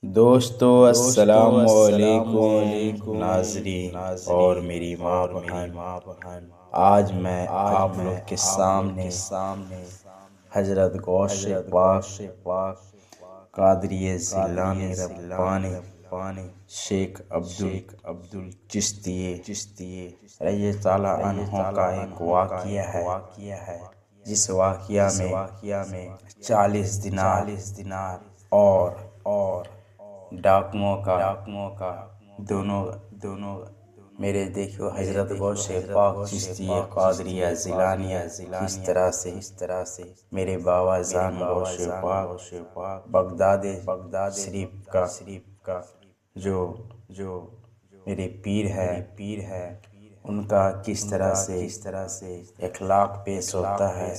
دوستو السلام علیکم ناظرین اور میری ماں بہن، آج میں آپ لوگ کے سامنے حضرت غوث پاک قادری زیلانی ربانی شیخ عبدال چشتی رضی اللہ عنہ کا ایک واقعہ ہے، جس واقعہ میں 40 دینار اور ڈاکوؤں کا دونوں میرے دیکھو حضرت غوث پاک چشتی قادریہ زیلانیہ اس طرح سے میرے بابا جان غوث پاک بغداد شریف کا جو میرے پیر ہے ان کا کس طرح سے اخلاق پیش ہوتا ہے،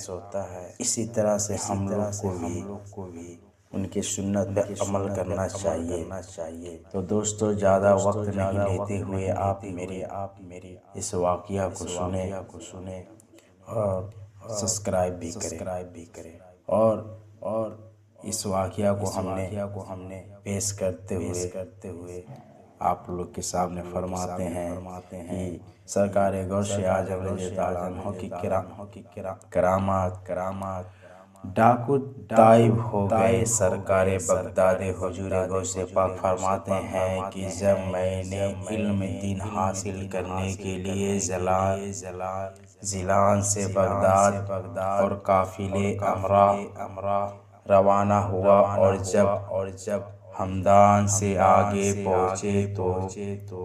اسی طرح سے ہم لوگ کو بھی ان کی سنت پہ عمل کرنا چاہیے۔ تو دوستو زیادہ وقت نہیں لیتے ہوئے آپ میرے اس واقعہ کو سنیں اور سبسکرائب بھی کریں اور اس واقعہ کو ہم نے پیش کرتے ہوئے آپ لوگ کے سامنے فرماتے ہیں کہ سرکار غوث اعظم رضی اللہ عنہ کی کرامات ڈاکو تائب ہو گئے۔ سرکار بغداد حضور غوث پاک فرماتے ہیں کہ جب میں نے علم دین حاصل کرنے کے لیے زیلان سے بغداد اور قافلے امراء روانہ ہوا اور جب ہمدان سے آگے پہنچے تو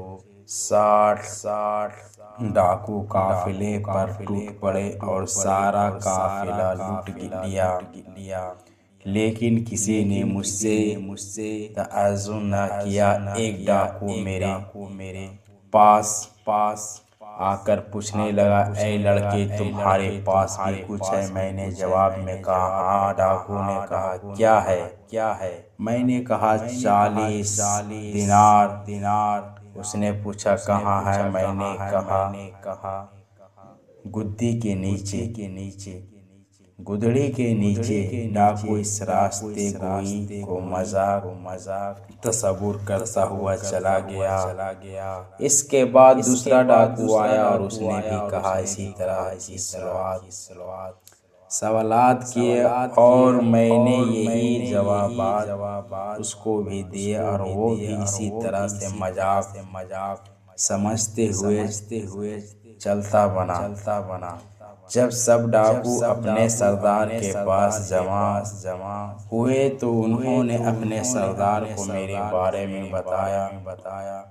60 ڈاکو قافلے پر ٹوٹ پڑے اور سارا قافلہ لوٹ لیا، لیکن کسی نے مجھ سے تعاون نہ کیا۔ ایک ڈاکو میرے پاس آ کر پوچھنے لگا، اے لڑکے تمہارے پاس بھی کچھ ہے؟ میں نے جواب میں کہا ہاں۔ ڈاکو نے کہا کیا ہے؟ میں نے کہا 40 دینار۔ اس نے پوچھا کہاں ہے؟ میں نے کہا گدی کے نیچے، گدڑی کے نیچے۔ ڈاکو اس راستے گوئی کو مذاق تصور کرتا ہوا چلا گیا۔ اس کے بعد دوسرا ڈاکو آیا اور اس نے بھی کہا اسی طرح کی سوالات کیے اور میں نے یہی جوابات اس کو بھی دیے اور وہ بھی اسی طرح سے مذاق سمجھتے ہوئے چلتا بنا۔ جب سب ڈاکو اپنے سردار کے پاس جمع ہوئے تو انہوں نے اپنے سردار کو میرے بارے میں بتایا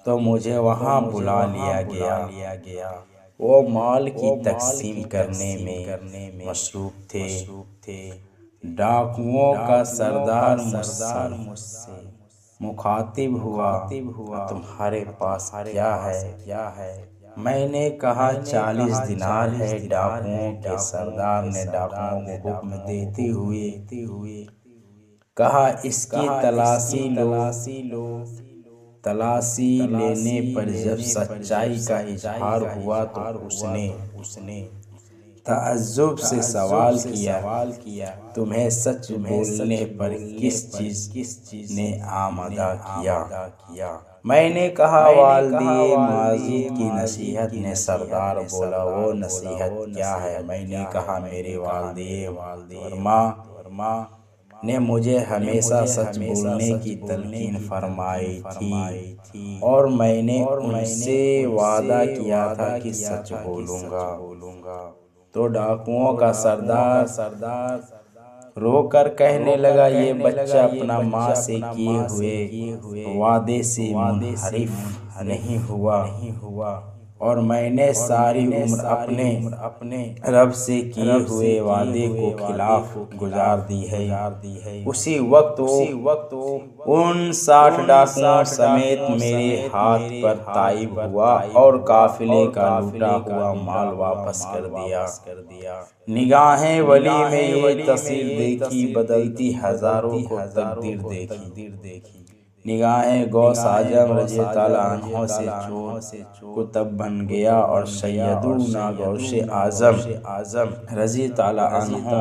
تو مجھے وہاں بلا لیا گیا۔ وہ مال کی تقسیم کرنے میں مصروف تھے۔ ڈاکوؤں کا سردار مجھ سے مخاطب ہوا، تمہارے پاس کیا ہے؟ میں نے کہا 40 دینار ہے۔ ڈاکوؤں کے سردار نے ڈاکوؤں کو حکم دیتے ہوئے کہا اس کی تلاشی لو۔ تلاشی لینے پر جب سچائی کا اظہار ہوا تو اس نے تعجب سے سوال کیا، تمہیں سچ بولنے پر کس چیز نے آمادہ کیا؟ میں نے کہا والدی ماجد کی نصیحت نے۔ سردار بولا وہ نصیحت کیا ہے؟ میں نے کہا میرے والدی اور ماں نے مجھے ہمیشہ سچ بولنے کی تلقین فرمائی تھی اور میں نے ان سے وعدہ کیا تھا کہ سچ بولوں گا۔ تو ڈاکوؤں کا سردار رو کر کہنے لگا یہ بچہ اپنا ماں سے کیے ہوئے وعدے سے منحرف نہیں ہوا اور میں نے ساری عمر اپنے رب سے کیے ہوئے وعدے کو خلاف گزار دی ہے۔ اسی وقت ان 60 ڈاکوؤں سمیت میرے ہاتھ پر تائب ہوا اور قافلے کا لوٹا ہوا مال واپس کر دیا۔ نگاہیں ولی میں یہ تصویر دیکھی، بدلتی ہزاروں کو تقدیر دیکھی۔ نگاہیں غوث اعظم رضی تعالیٰ عنہ سے چور کتب بن گیا اور سیدنا غوث اعظم رضی تعالیٰ عنہ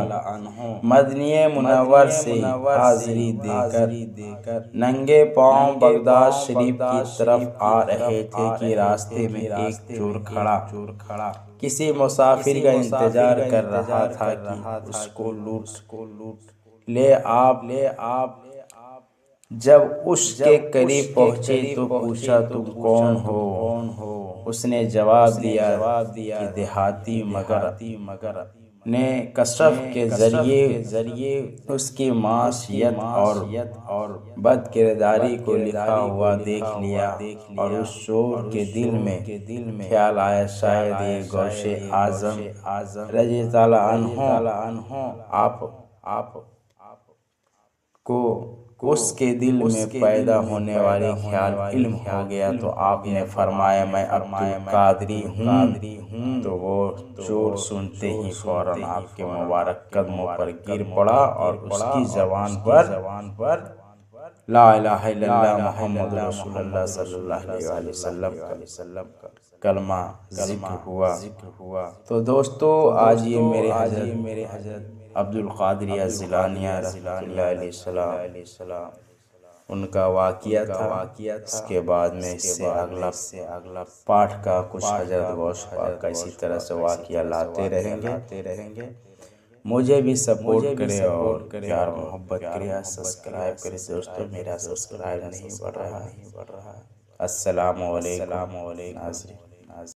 مدینہ منور سے حاضری دے کر ننگے پاؤں بغداد شریف کی طرف آ رہے تھے کہ راستے میں ایک چور کھڑا کسی مسافر کا انتظار کر رہا تھا کہ اس کو لوٹ لے آپ جب اس کے قریب پہنچے تو پوچھا تم کون ہو؟ اس نے جواب دیا کہ دیہاتی مگر نے کشف کے ذریعے اس کی معاشیت اور بد کرداری کو لکھا ہوا دیکھ لیا اور اس چور کے دل میں خیال آیا شاید یہ غوث اعظم رضی تعالیٰ عنہ آپ کو اس کے دل میں پیدا ہونے والی خیال علم ہو گیا تو آپ نے فرمایا میں عبدالقادری ہوں تو وہ چور سنتے ہی فوراً آپ کے مبارک قدموں پر گر پڑا اور اس کی زبان پر لا الہ الا اللہ محمد رسول اللہ صلی اللہ علیہ وسلم کا کلمہ ذکر ہوا۔ تو دوستو آج یہ میرے حضرت عبدالقادر الجیلانی رحمۃ اللہ علیہ السلام ان کا واقعہ تھا۔ اس کے بعد میں اس سے اگلا پاٹھ کا کچھ حضرت غوث پاک کا اسی طرح سے واقعہ لاتے رہیں گے۔ مجھے بھی سپورٹ کرے اور پیار محبت کرے، سبسکرائب کرے دوستو، میرا سبسکرائب نہیں بڑھ رہا ہے۔ السلام علیکم ناظرین۔